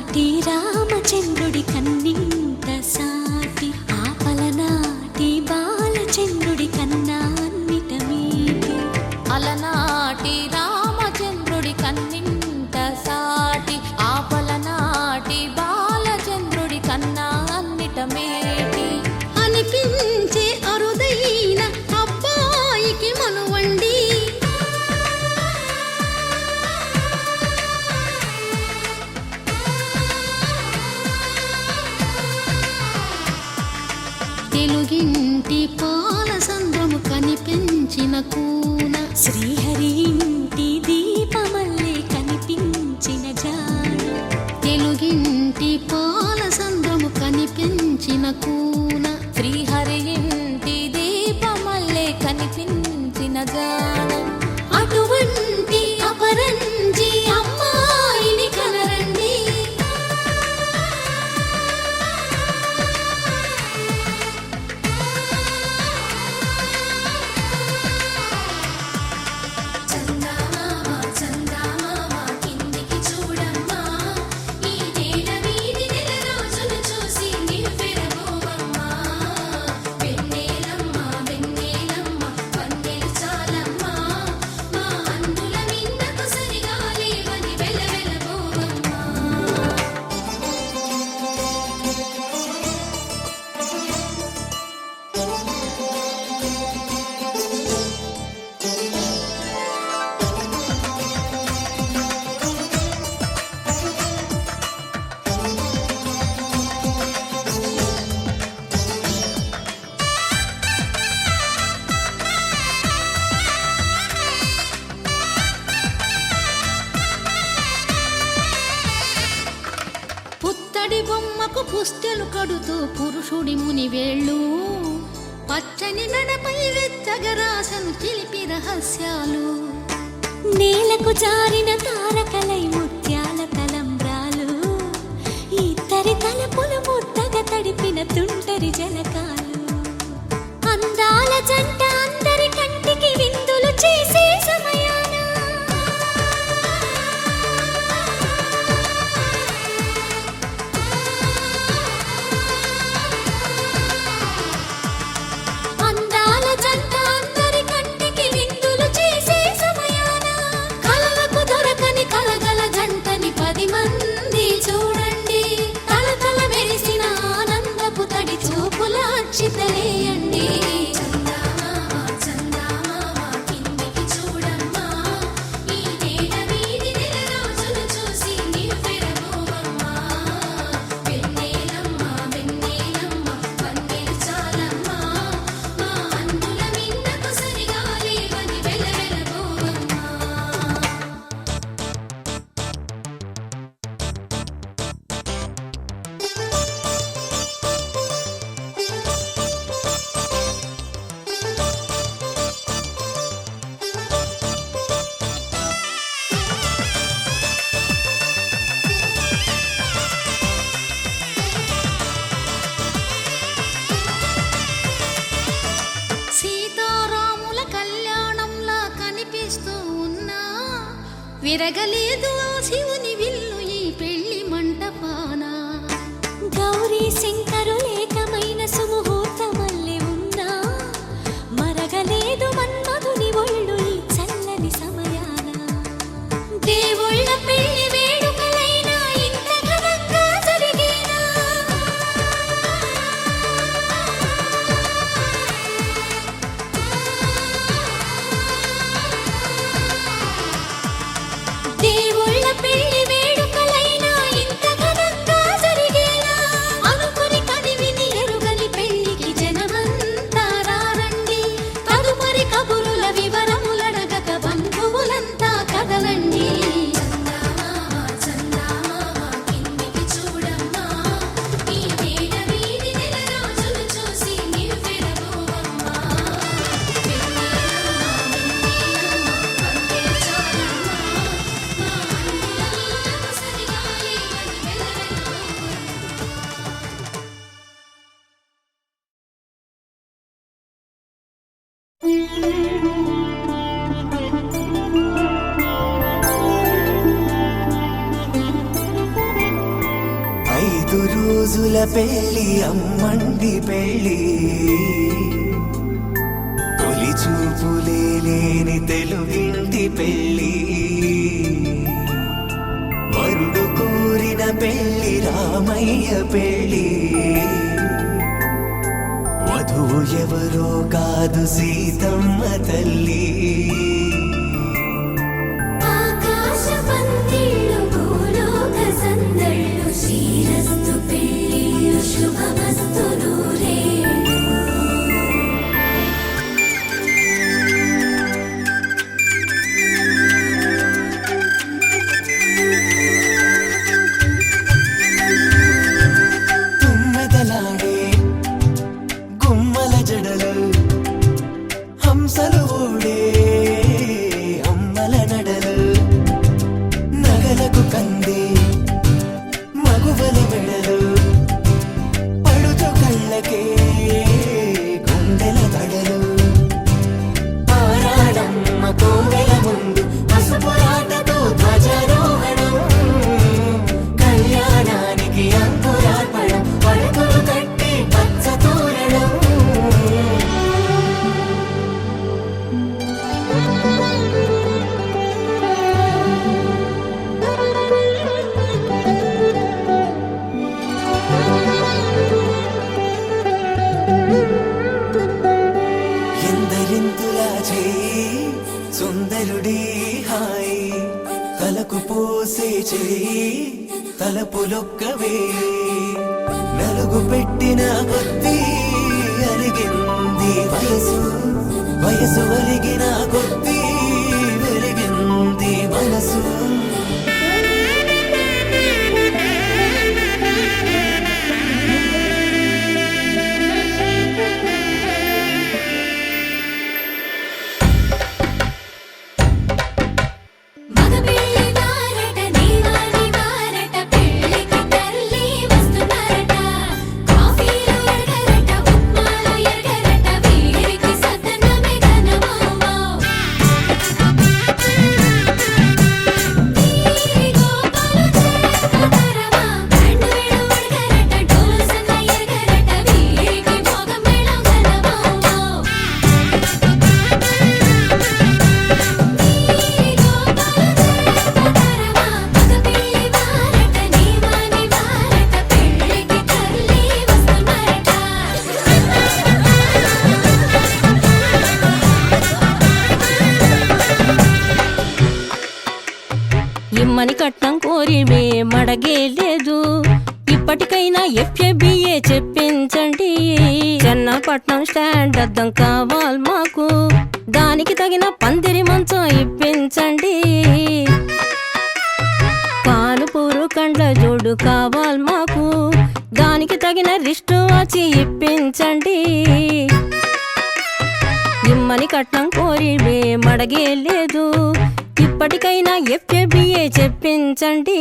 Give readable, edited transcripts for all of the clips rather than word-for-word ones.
అలనాటి రామచంద్రుడి కన్నింత సాటి ఆపలనాటి బాలచంద్రుడి కన్నా అన్నిట మీటి. అలనాటి రామచంద్రుడి కన్నింత సాటి ఆపలనాటి బాలచంద్రుడి కన్నా అన్నిట మేటి అనిపించే అరుదైన అబ్బాయికి మనువండి. తెలుగింటి పాలసంద్రము కనిపించిన కూన శ్రీహరి ఇంటి దీపమల్లే కనిపించిన జాడ. తెలుగింటి పాలసంద్రము కనిపించిన కూన శ్రీహరి ఇంటి దీపమల్లే కనిపించిన జాడ. అటువంటి అపరంజి అమ్మాయిని కనరండి. పుత్తడి బొమ్మకు పుస్తెలు కడుతూ పురుషుడి ముని వేళ్ళు పచ్చని మెడపై వెచ్చగరాసను చిలిపి రహస్యాలు. నేలకు జారిన తారకలై ముత్యాల తలంబ్రాలు ఇద్దరి తలపులు ముద్దగా తడిపిన తుంటరి జలకాలు. అందాల జంట అందరి కంటికి విందులు చేసే సమయాన చితలేయండి. సీతారాముల కళ్యాణంలా కనిపిస్తూ ఉన్నా విరగలేదు ఆ శివుని విల్లు ఈ పెళ్లి మంటపాన. గౌరీ శంకరులేకమైన సుముహూర్తమల్లె ఉన్నా మరగలేదు మన్మధుని ఒళ్ళు ఈ చల్లని సమయాన. దేవుళ్ళ పెళ్లి వేడుకలైనా ఇంత ఘనంగా జరిగేనా. దేవుళ్ళ 5 రోజుల పెళ్లి అమ్మండి పెళ్లి తొలి చూపులే లేని తెలుగింటి పెళ్లి వరుడు కోరిన పెళ్లి రామయ్య పెళ్లి వధువు ఎవరో కాదు సీతమ్మ తల్లి ఆకాశ పందిళ్ళు భూలోక సందళ్ళు శ్రీరస్తు పెళ్ళిళ్ళు శుభమస్తు నూరేళ్ళు తుమ్మెదలాడే గుమ్మల జడలు హంసలు ఊడే అమ్మల నడలు నగలకు కంది మగువల మెడలు పడుచు కళ్ళకే గుండెల దడలు ఆరాడమ్మ కోవెల ముందు పసుపురాటతో ధ్వజారోహణం కళ్యాణానికి అంకురార్పణం పడకలు కట్టి పచ్చ తోరణం ఎందరింతులా చేయి సుందరుడి హాయి తలకు పోసే చేయి తలపులొక్కవే నలుగు పెట్టిన కొద్దీ అరిగింది వయసు వయసు ఒరిగిన కొద్దీ వెలిగింది మనసు మగ పెళ్లి వారట నీవాని వారట పెళ్లికి తల్లి వస్తున్నారట కాఫీలు ఎరగరట ఉప్మాలు ఎరగరట వీరికి సదనమే ఘనమౌమౌ ఈ గోపాలు చేరకరమా బ్యాండ్ వేళ ఉడగరట డోలు సన్న ఎరగరట వీరికి మోగమేళం ఘనమౌమౌ ఇమ్మని కట్నం కోరి మడగే లేదు ఇప్పటికైనా FABA చెప్పించండి చెన్నపట్నం స్టాండ్ అద్దం కావాలి మాకు దానికి తగిన పందిరి మంచం ఇప్పించండి కానుపూరు కండ్ల జోడు కావాలి మాకు దానికి తగిన రిస్టు వాచి ఇప్పించండి ఇమ్మని కట్నం కోరి మడగే లేదు ఇప్పటికైనా FABA చెప్పించండి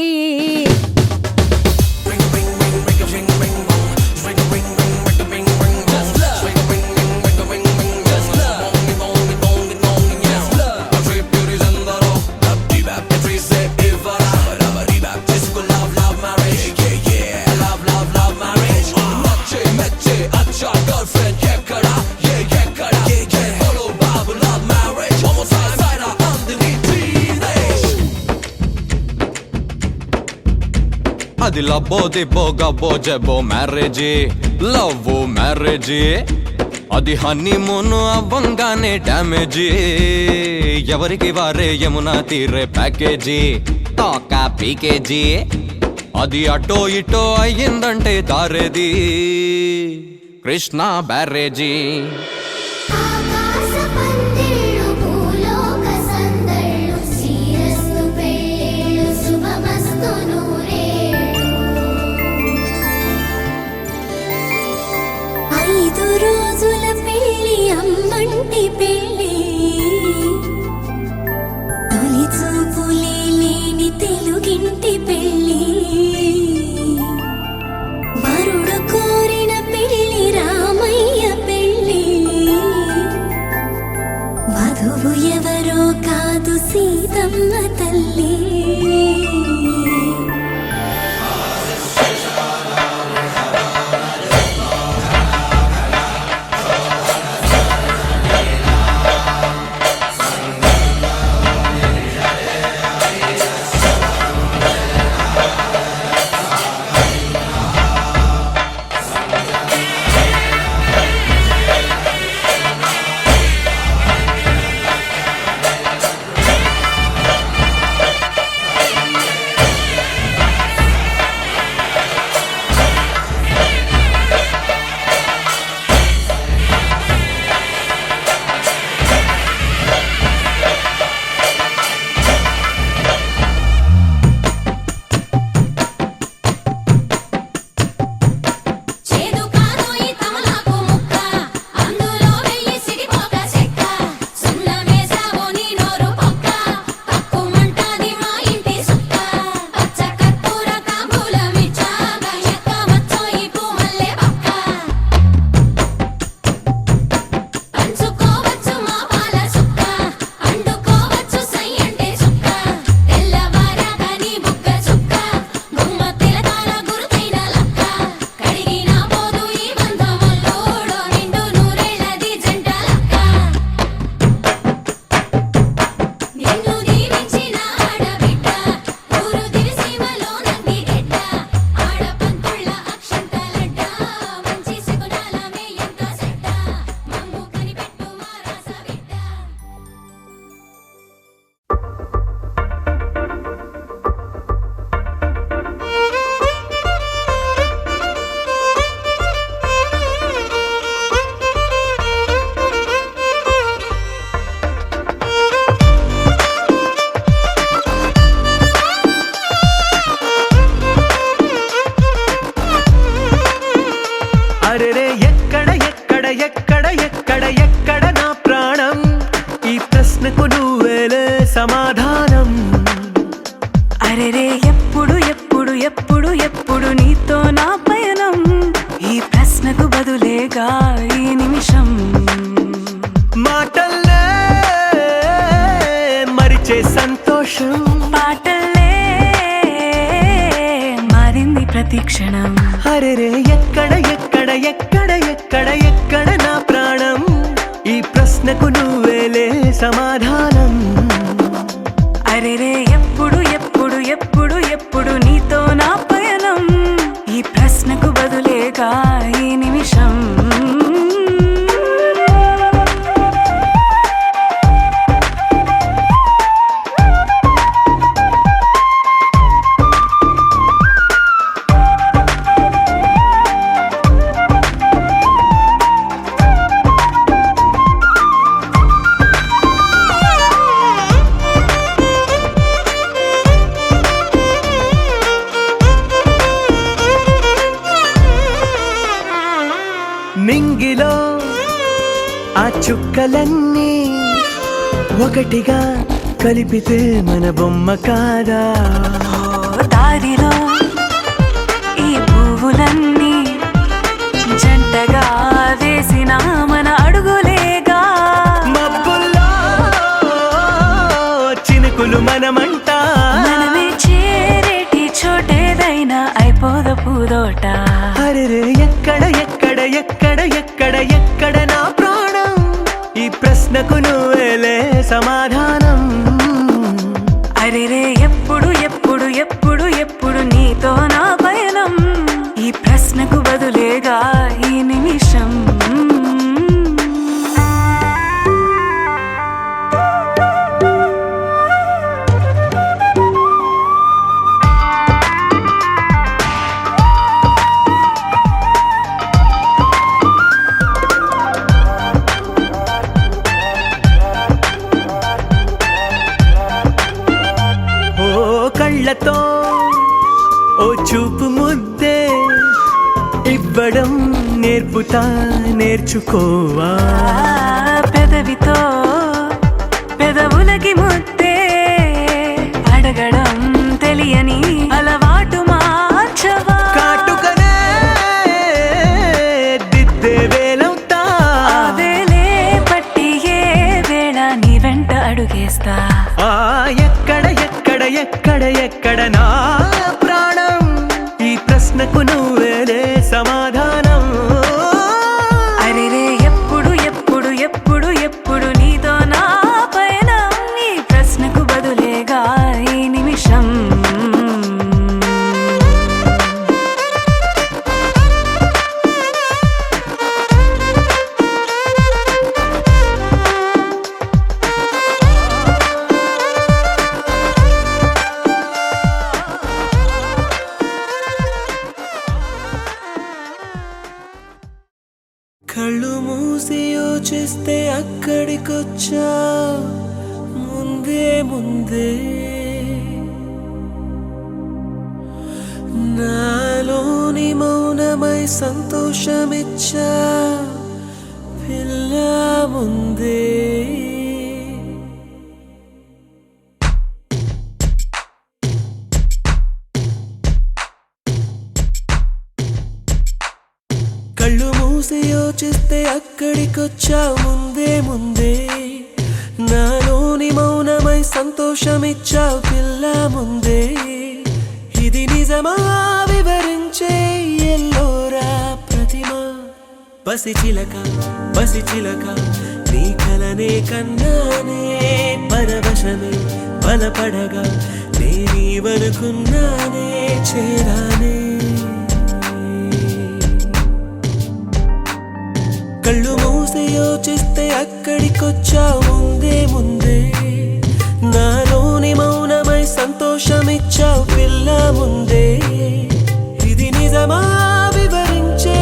అది లబ్బో దిబ్బో గబ్బో జబ్బో మ్యారేజీ లవ్ మ్యారేజీ అది హనీమూన్ అవ్వంగానే డ్యామేజీ ఎవరికి వారే యమునా తీరే ప్యాకేజీ తోకా పీకేజీ అది అటో ఇటో అయ్యిందంటే దారేది కృష్ణా బ్యారేజీ ఆకాశ పందిళ్ళు భూలోక సందళ్ళు శ్రీరస్తు పెళ్ళిళ్ళు శుభమస్తు నూరేళ్ళు 5 రోజుల పెళ్లి అమ్మంటి పెళ్లి తొలి చూపులే లేని తెలుగింటి పెళ్లి వరుడు కోరిన పెళ్లి రామయ్య పెళ్లి వధువు ఎవరో కాదు సీతమ్మ తల్లి ప్రతి క్షణం. అరెరే ఎక్కడ ఎక్కడ ఎక్కడ ఎక్కడ ఎక్కడ నా ప్రాణం, ఈ ప్రశ్నకు నువ్వేలే సమాధానం. అరెరే ఎప్పుడు ఎప్పుడు ఎప్పుడు ఎప్పుడు నీతో నా పయనం, ఈ ప్రశ్నకు బదులేగా ఈ నిమిషం. నింగిలో ఆ చుక్కలన్నీ ఒకటిగా కలిపితే మన బొమ్మ కాదా. దారిలో ఈ పువ్వులన్నీ జంటగా వేసిన మన అడుగులేగా. మబ్బుల్లో చినుకులు మనమంట, మనమే చేరేటి చోటేదైనా అయిపోద పూదోట. అరెరే ఎక్కడ ఎక్కడ ఎక్కడ ఎక్కడ ఎక్కడ నా ప్రాణం, ఈ ప్రశ్నకు నువ్వేలే సమాధానం. అరెరే ఎప్పుడు ఎప్పుడు ఎప్పుడు ఎప్పుడు నీతో నా పయనం, ఈ ప్రశ్నకు బదులేగా ఈ నిమిషం. కళ్ళతో ఓ చూపు ముద్దే ఇవ్వడం నేర్పుతా, నేర్చుకోవా. పెదవితో పెదవులకి ముద్దే అడగడం తెలియని అలవాటు మార్చవా. కాటుకనే దిద్దే వేలవుతా, ఆ వేలే పట్టి ఏ వేళ నీ వెంట అడుగేస్తా. ఎక్కడ ఎక్కడ ఎక్కడ ఎక్కడ నా ప్రాణం, ఈ ప్రశ్నకు నువ్వేలే సమాధానం. అరెరే ఎప్పుడు ఎప్పుడు ఎప్పుడు ఎప్పుడు నీతో నా పయనం, ఈ ప్రశ్నకు బదులేగా ఈ నిమిషం. కళ్ళు మూసి యోచిస్తే అక్కడికొచ్చా ముందే ముందే, నాలోని మౌనమై సంతోషమిచ్చా పిల్ల ముందే. కళ్ళు మూసి యోచిస్తే అక్కడికొచ్చా ముందే ముందే, నాలోని మౌనమై సంతోషమిచ్చావు పిల్ల ముందే. ఇది నిజమా వివరించే ఎల్లోరా ప్రతిమ, పసిచిలక పసిచిలక నీ కలనే కన్నానే, పరవశమే బలపడగా నేనీవనుకున్నానే చేరానే. కళ్ళు మూసి యోచిస్తే అక్కడికొచ్చావు ముందే ముందే, నాలోని మౌనమై సంతోషమిచ్చావు పిల్ల ముందే. ఇది నిజమా వివరించే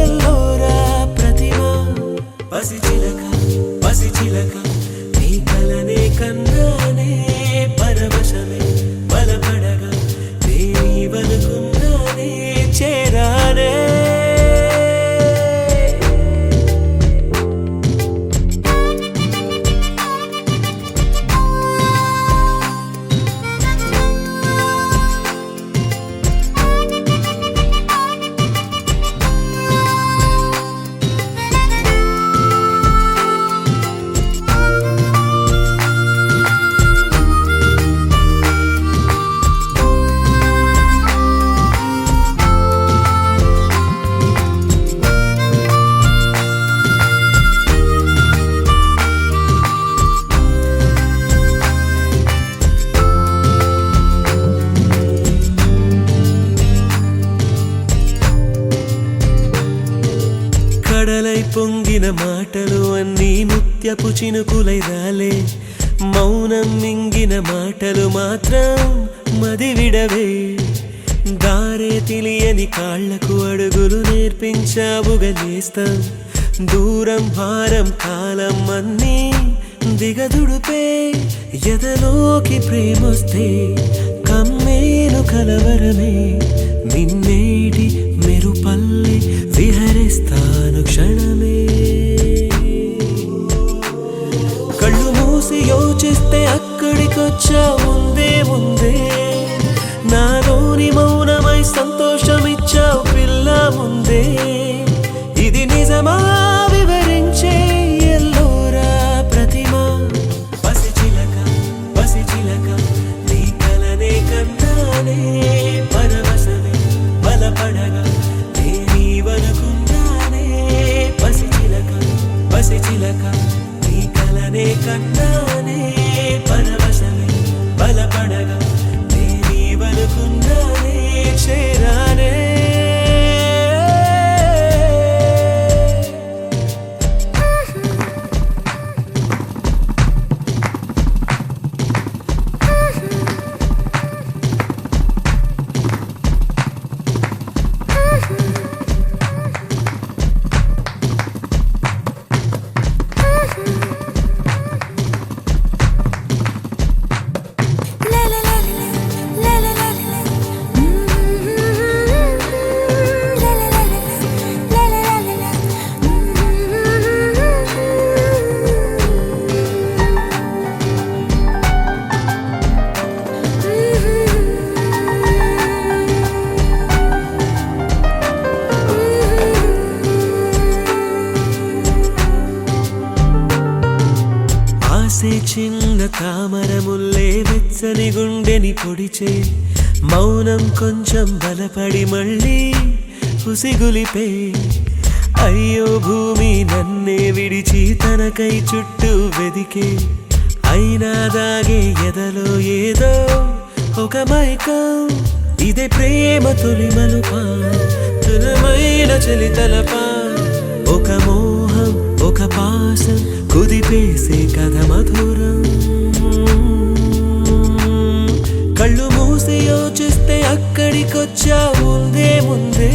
ఎల్లోరా ప్రతిమ, పసిచిలక పసిచిలక నీ కలనే కన్నానే, పరవశమే బలపడగా నేనీవనుకున్నానే చేరానే. పొంగిన మాటలు అన్నీ ముత్యపు చినుకులై రాలే మౌనం మింగిన మాటలు మాత్రం మదివిడవే దారే తెలియని కాళ్లకు అడుగులు నేర్పించావుగా నేస్తం దూరం భారం కాలం అన్నీ దిగదుడుపే ఎదలోకి ప్రేమొస్తే కమ్మేను కలవరమే నిన్నేటి మెరుపల్లె విహరిస్తాను క్షణమే కళ్ళు మూసి యోచిస్తే అక్కడికొచ్చా ముందే ముందే నాలోని మౌనమై సంతోషమిచ్చావు పిల్ల ముందే ఇది నిజమా వివరించే ఎల్లోరా ప్రతిమ పసిచిలక నీ కలనే కన్నానే పరవశమే బలపడగా నేనీవనుకున్నానే పసిచిలక నీ కలనే కన్నానే పరవశమే బలపడగా నేనీవనుకున్నానే చేరానే ఆసే చిన్న తామర ముల్లే వెచ్చని గుండెని పొడిచే మౌనం కొంచెం బలపడి మళ్ళీ ఉసిగులిపే అయ్యో భూమి నన్నే విడిచి తనకై చుట్టూ వెదికే అయినా దాగే ఎదలో ఏదో ఒక మైకం ఇదే ప్రేమ తొలి మలుపా తులమైన చలి తలపా ఒక మోహం ఒక పాసం కుదిపేసే కథ మధురం కళ్ళు మూసి యోచిస్తే అక్కడికొచ్చా ముందే ముందే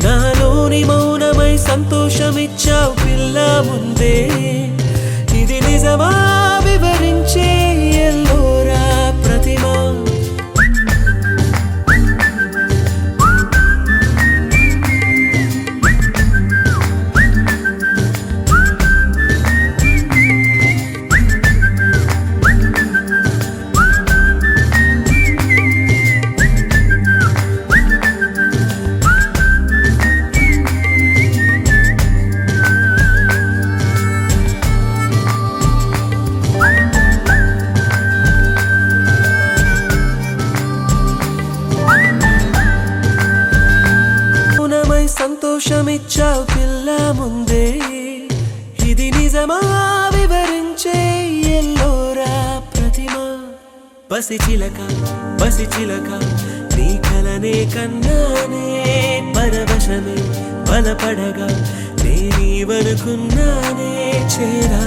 నాలోని మౌనమై సంతోషమిచ్చావు పిల్ల ముందే ఇది నిజమా వివరించే ఎల్లోరా ప్రతిమ సంతోషమిచ్చావు పిల్ల ముందే ఇది నిజమా వివరించే ఎల్లోరా ప్రతిమ పసిచిలక నీ కలనే కన్నానే పరవశమే బలపడగా నేనీవనుకున్నానే చేరా